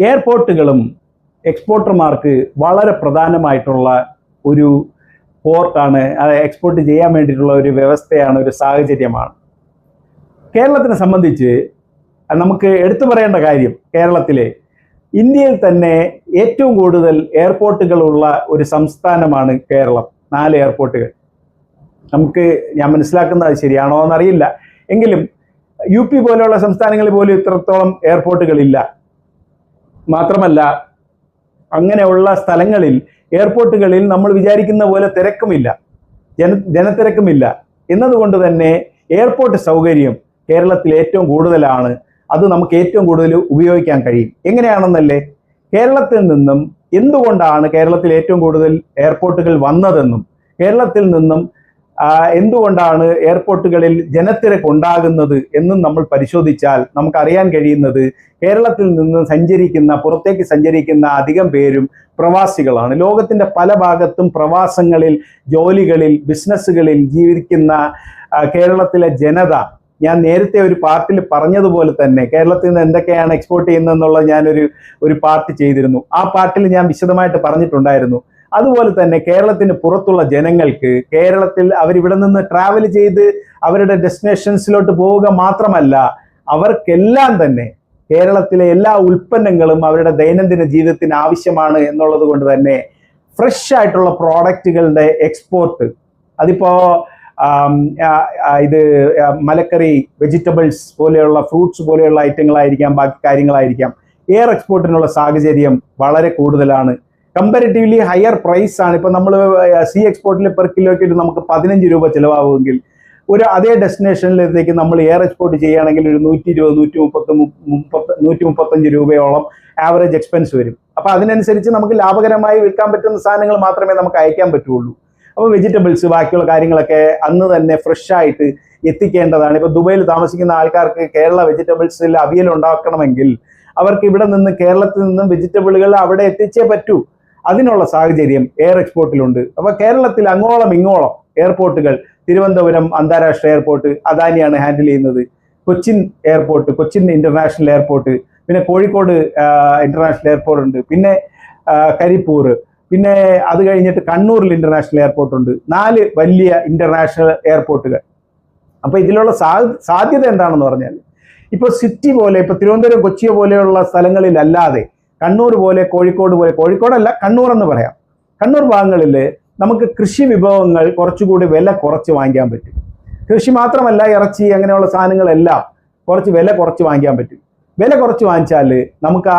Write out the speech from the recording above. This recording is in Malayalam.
എയർപോർട്ടുകളും എക്സ്പോർട്ടർമാർക്ക് വളരെ പ്രധാനമായിട്ടുള്ള ഒരു പോർട്ടാണ്. അത് എക്സ്പോർട്ട് ചെയ്യാൻ വേണ്ടിയിട്ടുള്ള ഒരു വ്യവസ്ഥയാണ്, ഒരു സാഹചര്യമാണ്. കേരളത്തിനെ സംബന്ധിച്ച് നമുക്ക് എടുത്തു പറയേണ്ട കാര്യം, കേരളത്തിലെ ഇന്ത്യയിൽ തന്നെ ഏറ്റവും കൂടുതൽ എയർപോർട്ടുകളുള്ള ഒരു സംസ്ഥാനമാണ് കേരളം. 4 എയർപോർട്ടുകൾ. ഞാൻ മനസ്സിലാക്കുന്നത് ശരിയാണോ എന്നറിയില്ല, എങ്കിലും UP പോലെയുള്ള സംസ്ഥാനങ്ങളിൽ പോലും ഇത്രത്തോളം എയർപോർട്ടുകളില്ല. മാത്രമല്ല, അങ്ങനെയുള്ള സ്ഥലങ്ങളിൽ എയർപോർട്ടുകളിൽ നമ്മൾ വിചാരിക്കുന്ന പോലെ തിരക്കുമില്ല, ജനത്തിരക്കുമില്ല. എന്നതുകൊണ്ട് തന്നെ എയർപോർട്ട് സൗകര്യം കേരളത്തിൽ ഏറ്റവും കൂടുതലാണ്. അത് നമുക്ക് ഏറ്റവും കൂടുതൽ ഉപയോഗിക്കാൻ കഴിയും. എങ്ങനെയാണെന്നല്ലേ, കേരളത്തിൽ നിന്നും എന്തുകൊണ്ടാണ് കേരളത്തിൽ ഏറ്റവും കൂടുതൽ എയർപോർട്ടുകൾ വന്നതെന്നും കേരളത്തിൽ നിന്നും എന്തുകൊണ്ടാണ് എയർപോർട്ടുകളിൽ ജനത്തിരക്ക് ഉണ്ടാകുന്നത് എന്നും നമ്മൾ പരിശോധിച്ചാൽ നമുക്കറിയാൻ കഴിയുന്നത്, കേരളത്തിൽ നിന്ന് പുറത്തേക്ക് സഞ്ചരിക്കുന്ന അധികം പേരും പ്രവാസികളാണ്. ലോകത്തിന്റെ പല ഭാഗത്തും പ്രവാസങ്ങളിൽ, ജോലികളിൽ, ബിസിനസ്സുകളിൽ ജീവിക്കുന്ന കേരളത്തിലെ ജനത, ഞാൻ നേരത്തെ ഒരു പാർട്ടിൽ പറഞ്ഞതുപോലെ തന്നെ കേരളത്തിൽ നിന്ന് എന്തൊക്കെയാണ് എക്സ്പോർട്ട് ചെയ്യുന്നതെന്നുള്ളത് ഞാനൊരു പാർട്ടി ചെയ്തിരുന്നു. ആ പാർട്ടിൽ ഞാൻ വിശദമായിട്ട് പറഞ്ഞിട്ടുണ്ടായിരുന്നു. അതുപോലെ തന്നെ കേരളത്തിന് പുറത്തുള്ള ജനങ്ങൾക്ക് കേരളത്തിൽ അവരിവിടെ നിന്ന് ട്രാവൽ ചെയ്ത് അവരുടെ ഡെസ്റ്റിനേഷൻസിലോട്ട് പോവുക മാത്രമല്ല, അവർക്കെല്ലാം തന്നെ കേരളത്തിലെ എല്ലാ ഉൽപ്പന്നങ്ങളും അവരുടെ ദൈനംദിന ജീവിതത്തിന് ആവശ്യമാണ് എന്നുള്ളത് കൊണ്ട് തന്നെ ഫ്രഷ് ആയിട്ടുള്ള പ്രോഡക്റ്റുകളുടെ എക്സ്പോർട്ട്, അതിപ്പോ ഇത് മലക്കറി, വെജിറ്റബിൾസ് പോലെയുള്ള, ഫ്രൂട്ട്സ് പോലെയുള്ള ഐറ്റങ്ങളായിരിക്കാം, ബാക്കി കാര്യങ്ങളായിരിക്കാം, എയർ എക്സ്പോർട്ടിനുള്ള സാഹചര്യം വളരെ കൂടുതലാണ്. കമ്പാരിറ്റീവ്ലി ഹയർ പ്രൈസ് ആണ്. ഇപ്പൊ നമ്മൾ സീ എക്സ്പോർട്ടിൽ പെർ കിലോയ്ക്ക് നമുക്ക് 15 രൂപ ചിലവാകുമെങ്കിൽ അതേ ഡെസ്റ്റിനേഷനിലേക്ക് നമ്മൾ എയർ എക്സ്പോർട്ട് ചെയ്യുകയാണെങ്കിൽ ഒരു 120, 135 രൂപയോളം ആവറേജ് എക്സ്പെൻസ് വരും. അപ്പൊ അതിനനുസരിച്ച് നമുക്ക് ലാഭകരമായി വിൽക്കാൻ പറ്റുന്ന സാധനങ്ങൾ മാത്രമേ നമുക്ക് അയക്കാൻ പറ്റുള്ളൂ. അപ്പോൾ വെജിറ്റബിൾസ്, ബാക്കിയുള്ള കാര്യങ്ങളൊക്കെ അന്ന് തന്നെ ഫ്രഷ് ആയിട്ട് എത്തിക്കേണ്ടതാണ്. ഇപ്പൊ ദുബൈയിൽ താമസിക്കുന്ന ആൾക്കാർക്ക് കേരള വെജിറ്റബിൾസിൽ അവിയൽ ഉണ്ടാക്കണമെങ്കിൽ അവർക്ക് ഇവിടെ നിന്ന്, കേരളത്തിൽ നിന്നും വെജിറ്റബിളുകൾ അവിടെ എത്തിച്ചേ പറ്റൂ. അതിനുള്ള സാഹചര്യം എയർ എക്സ്പോർട്ടിലുണ്ട്. അപ്പൊ കേരളത്തിൽ അങ്ങോളം ഇങ്ങോളം എയർപോർട്ടുകൾ, തിരുവനന്തപുരം അന്താരാഷ്ട്ര എയർപോർട്ട് അദാനിയാണ് ഹാൻഡിൽ ചെയ്യുന്നത്, Cochin airport, Cochin international airport, പിന്നെ കോഴിക്കോട് ഇന്റർനാഷണൽ എയർപോർട്ട് ഉണ്ട്, പിന്നെ കരിപ്പൂർ, പിന്നെ അത് കഴിഞ്ഞിട്ട് കണ്ണൂരിൽ ഇന്റർനാഷണൽ എയർപോർട്ട് ഉണ്ട്. 4 വലിയ ഇന്റർനാഷണൽ എയർപോർട്ടുകൾ. അപ്പൊ ഇതിലുള്ള സാധ്യത എന്താണെന്ന് പറഞ്ഞാൽ, ഇപ്പൊ സിറ്റി പോലെ, ഇപ്പൊ തിരുവനന്തപുരം, കൊച്ചി പോലെയുള്ള സ്ഥലങ്ങളിലല്ലാതെ കണ്ണൂർ പോലെ, കോഴിക്കോട് പോലെ, കോഴിക്കോടല്ല കണ്ണൂർ എന്ന് പറയാം, കണ്ണൂർ ഭാഗങ്ങളിൽ നമുക്ക് കൃഷി വിഭവങ്ങൾ കുറച്ചുകൂടി വില കുറച്ച് വാങ്ങിക്കാൻ പറ്റും. കൃഷി മാത്രമല്ല, ഇറച്ചി അങ്ങനെയുള്ള സാധനങ്ങളെല്ലാം വില കുറച്ച് വാങ്ങിക്കാൻ പറ്റും. വില കുറച്ച് വാങ്ങിച്ചാൽ നമുക്ക്